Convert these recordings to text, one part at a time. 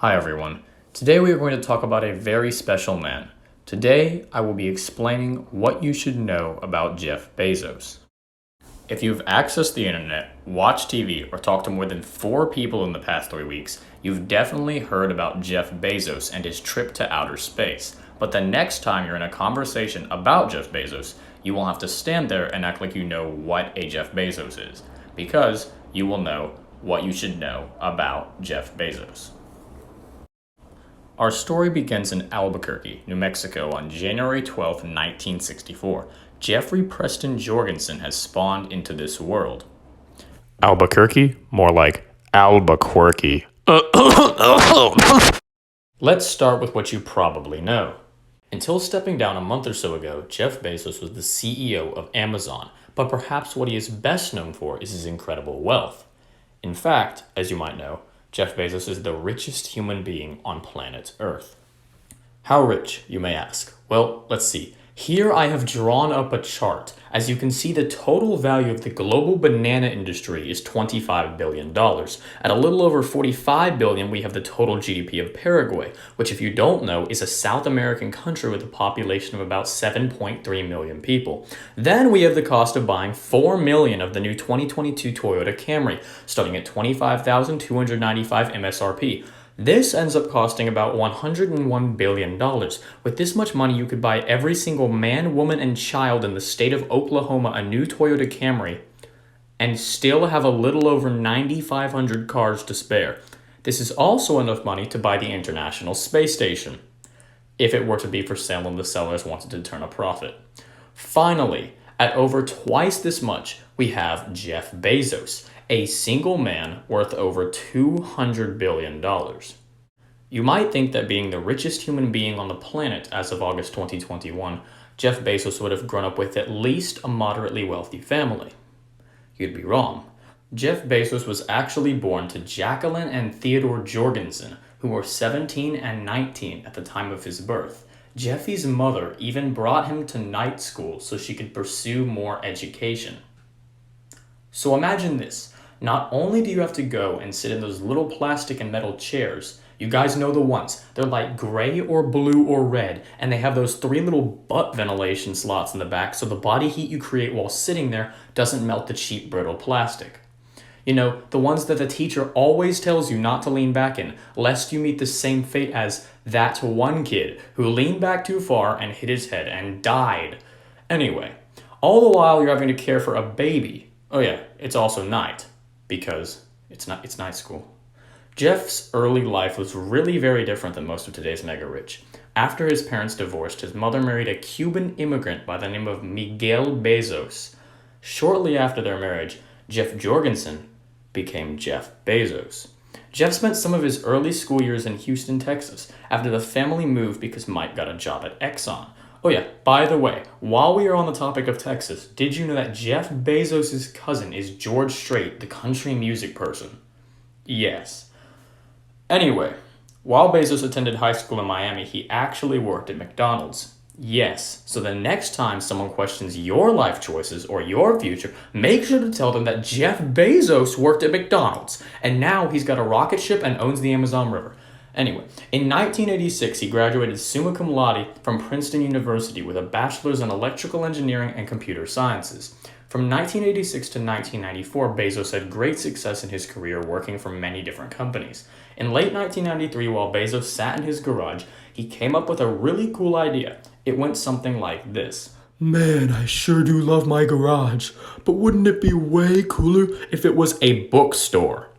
Hi everyone. Today we are going to talk about a very special man. Today I will be explaining what you should know about Jeff Bezos. If you've accessed the internet, watched TV, or talked to more than 4 people in the past 3 weeks, you've definitely heard about Jeff Bezos and his trip to outer space. But the next time you're in a conversation about Jeff Bezos, you won't have to stand there and act like you know what a Jeff Bezos is, because you will know what you should know about Jeff Bezos. Our story begins in Albuquerque, New Mexico on January 12, 1964. Jeffrey Preston Jorgensen has spawned into this world. Albuquerque? More like Albuquerque. Let's start with what you probably know. Until stepping down a month or so ago, Jeff Bezos was the CEO of Amazon, but perhaps what he is best known for is his incredible wealth. In fact, as you might know, Jeff Bezos is the richest human being on planet Earth. How rich, you may ask? Well, let's see. Here I have drawn up a chart. As you can see, the total value of the global banana industry is $25 billion. At a little over $45 billion, we have the total GDP of Paraguay, which if you don't know, is a South American country with a population of about 7.3 million people. Then we have the cost of buying 4 million of the new 2022 Toyota Camry, starting at $25,295 MSRP. This ends up costing about $101 billion. With this much money, you could buy every single man, woman, and child in the state of Oklahoma a new Toyota Camry and still have a little over 9,500 cars to spare. This is also enough money to buy the International Space Station, if it were to be for sale and the sellers wanted to turn a profit. Finally, at over twice this much, we have Jeff Bezos, a single man worth over $200 billion. You might think that being the richest human being on the planet as of August 2021, Jeff Bezos would have grown up with at least a moderately wealthy family. You'd be wrong. Jeff Bezos was actually born to Jacqueline and Theodore Jorgensen, who were 17 and 19 at the time of his birth. Jeffy's mother even brought him to night school so she could pursue more education. So imagine this. Not only do you have to go and sit in those little plastic and metal chairs, you guys know the ones. They're like gray or blue or red, and they have those 3 little butt ventilation slots in the back so the body heat you create while sitting there doesn't melt the cheap brittle plastic. You know, the ones that the teacher always tells you not to lean back in, lest you meet the same fate as that one kid who leaned back too far and hit his head and died. Anyway, all the while you're having to care for a baby. Oh yeah, it's also night. Because it's night school. Jeff's early life was really very different than most of today's mega rich. After his parents divorced, his mother married a Cuban immigrant by the name of Miguel Bezos. Shortly after their marriage, Jeff Jorgensen became Jeff Bezos. Jeff spent some of his early school years in Houston, Texas, after the family moved because Mike got a job at Exxon. Oh yeah, by the way, while we are on the topic of Texas, did you know that Jeff Bezos' cousin is George Strait, the country music person? Yes. Anyway, while Bezos attended high school in Miami, he actually worked at McDonald's. Yes, so the next time someone questions your life choices or your future, make sure to tell them that Jeff Bezos worked at McDonald's, and now he's got a rocket ship and owns the Amazon River. Anyway, in 1986, he graduated summa cum laude from Princeton University with a bachelor's in electrical engineering and computer sciences. From 1986 to 1994, Bezos had great success in his career working for many different companies. In late 1993, while Bezos sat in his garage, he came up with a really cool idea. It went something like this. Man, I sure do love my garage, but wouldn't it be way cooler if it was A bookstore.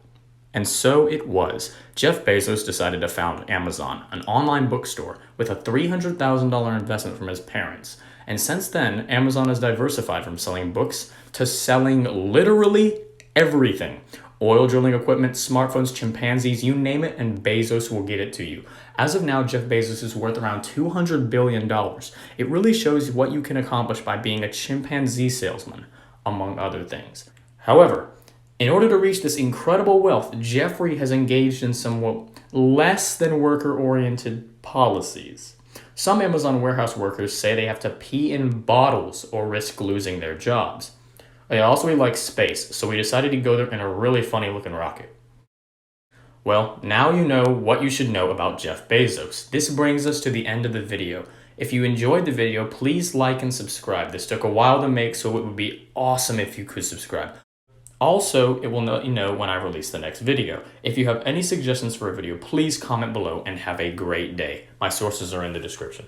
And so it was. Jeff Bezos decided to found Amazon, an online bookstore, with a $300,000 investment from his parents. And since then, Amazon has diversified from selling books to selling literally everything. Oil drilling equipment, smartphones, chimpanzees, you name it, and Bezos will get it to you. As of now, Jeff Bezos is worth around $200 billion. It really shows what you can accomplish by being a chimpanzee salesman, among other things. However, in order to reach this incredible wealth, Jeffrey has engaged in somewhat less than worker-oriented policies. Some Amazon warehouse workers say they have to pee in bottles or risk losing their jobs. Also, he likes space, so we decided to go there in a really funny-looking rocket. Well, now you know what you should know about Jeff Bezos. This brings us to the end of the video. If you enjoyed the video, please like and subscribe. This took a while to make, so it would be awesome if you could subscribe. Also, it will let you know when I release the next video. If you have any suggestions for a video, please comment below and have a great day. My sources are in the description.